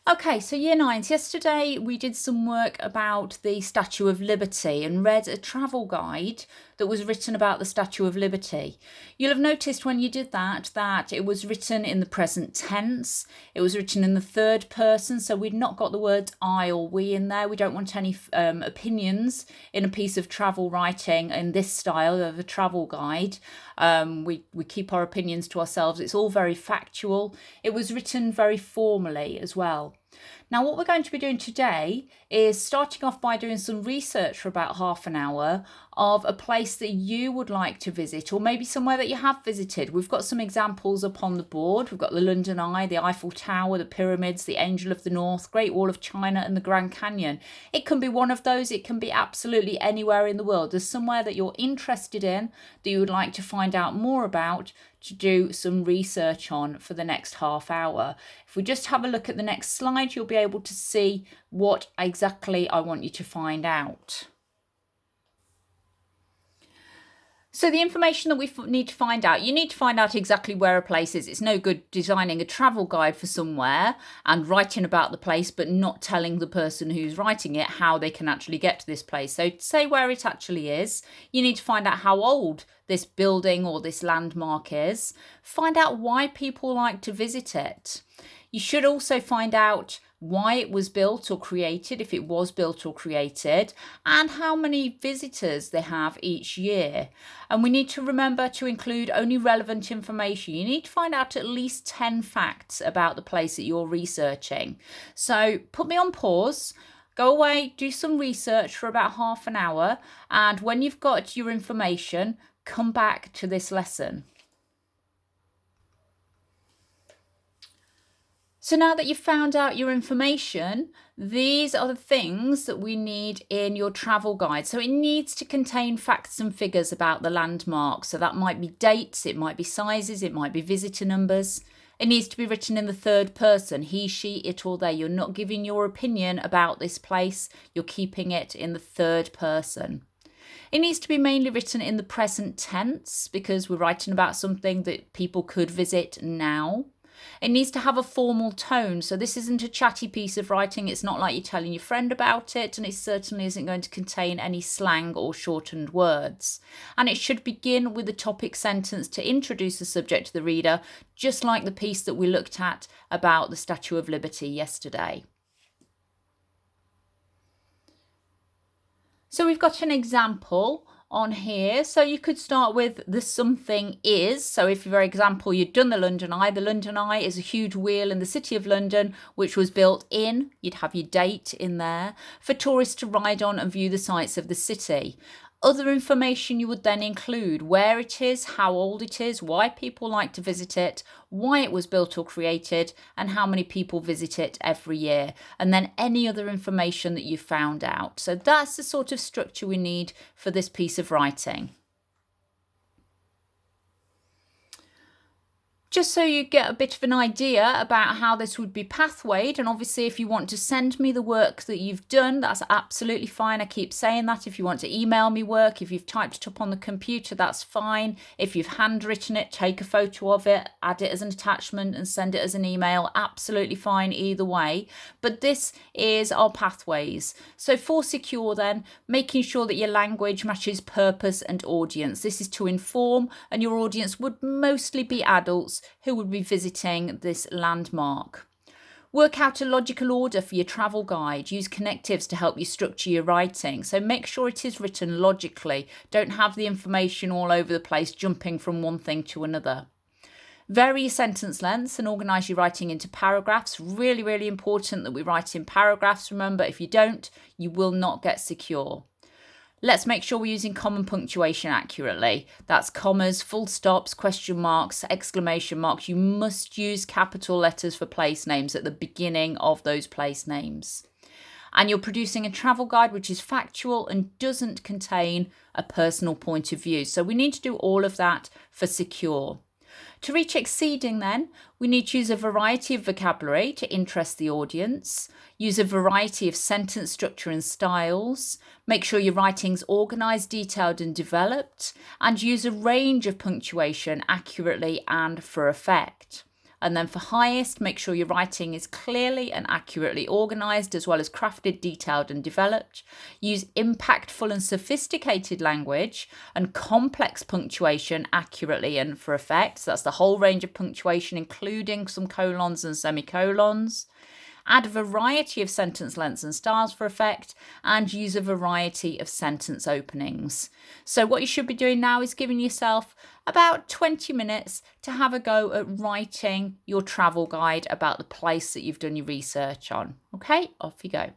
Okay, so Year 9s. Yesterday we did some work about the Statue of Liberty and read a travel guide that was written about the Statue of Liberty. You'll have noticed when you did that it was written in the present tense. It was written in the third person, so we'd not got the words I or we in there. We don't want any opinions in a piece of travel writing in this style of a travel guide. We keep our opinions to ourselves. It's all very factual. It was written very formally as well. Now, what we're going to be doing today is starting off by doing some research for about half an hour of a place that you would like to visit, or maybe somewhere that you have visited. We've got some examples up on the board. We've got the London Eye, the Eiffel Tower, the pyramids, the Angel of the North, Great Wall of China, and the Grand Canyon. It can be one of those. It can be absolutely anywhere in the world. There's somewhere that you're interested in that you would like to find out more about, to do some research on for the next half hour. If we just have a look at the next slide, you'll be able to see what exactly I want you to find out. So the information that we need to find out, you need to find out exactly where a place is. It's no good designing a travel guide for somewhere and writing about the place, but not telling the person who's writing it how they can actually get to this place. So say where it actually is. You need to find out how old this building or this landmark is. Find out why people like to visit it. You should also find out why it was built or created, if it was built or created, and how many visitors they have each year. And we need to remember to include only relevant information. You need to find out at least 10 facts about the place that you're researching. So put me on pause. Go away, do some research for about half an hour, and when you've got your information, come back to this lesson. So now that you've found out your information, these are the things that we need in your travel guide. So it needs to contain facts and figures about the landmark. So that might be dates, it might be sizes, it might be visitor numbers. It needs to be written in the third person, he, she, it, or they. You're not giving your opinion about this place, you're keeping it in the third person. It needs to be mainly written in the present tense because we're writing about something that people could visit now. It needs to have a formal tone. So this isn't a chatty piece of writing. It's not like you're telling your friend about it, and it certainly isn't going to contain any slang or shortened words. And it should begin with the topic sentence to introduce the subject to the reader, just like the piece that we looked at about the Statue of Liberty yesterday. So we've got an example on here. So you could start with the something is. So if, for example, you'd done the London Eye is a huge wheel in the city of London, which was built in, you'd have your date in there, for tourists to ride on and view the sights of the city. Other information you would then include where it is, how old it is, why people like to visit it, why it was built or created, and how many people visit it every year. And then any other information that you found out. So that's the sort of structure we need for this piece of writing. Just so you get a bit of an idea about how this would be pathwayed, and obviously if you want to send me the work that you've done, that's absolutely fine. I keep saying that. If you want to email me work, if you've typed it up on the computer, that's fine. If you've handwritten it, take a photo of it, add it as an attachment and send it as an email, absolutely fine either way. But this is our pathways. So for secure then, making sure that your language matches purpose and audience. This is to inform, and your audience would mostly be adults who would be visiting this landmark. Work out a logical order for your travel guide. Use connectives to help you structure your writing. So make sure it is written logically. Don't have the information all over the place, jumping from one thing to another. Vary your sentence lengths and organise your writing into paragraphs. Really, really important that we write in paragraphs. Remember, if you don't, you will not get secure. Let's make sure we're using common punctuation accurately. That's commas, full stops, question marks, exclamation marks. You must use capital letters for place names at the beginning of those place names. And you're producing a travel guide which is factual and doesn't contain a personal point of view. So we need to do all of that for secure. To reach exceeding then, we need to use a variety of vocabulary to interest the audience, use a variety of sentence structure and styles, make sure your writing's organised, detailed and developed, and use a range of punctuation accurately and for effect. And then for highest, make sure your writing is clearly and accurately organised, as well as crafted, detailed and developed. Use impactful and sophisticated language and complex punctuation accurately and for effect. So that's the whole range of punctuation, including some colons and semicolons. Add a variety of sentence lengths and styles for effect, and use a variety of sentence openings. So what you should be doing now is giving yourself about 20 minutes to have a go at writing your travel guide about the place that you've done your research on. Okay, off you go.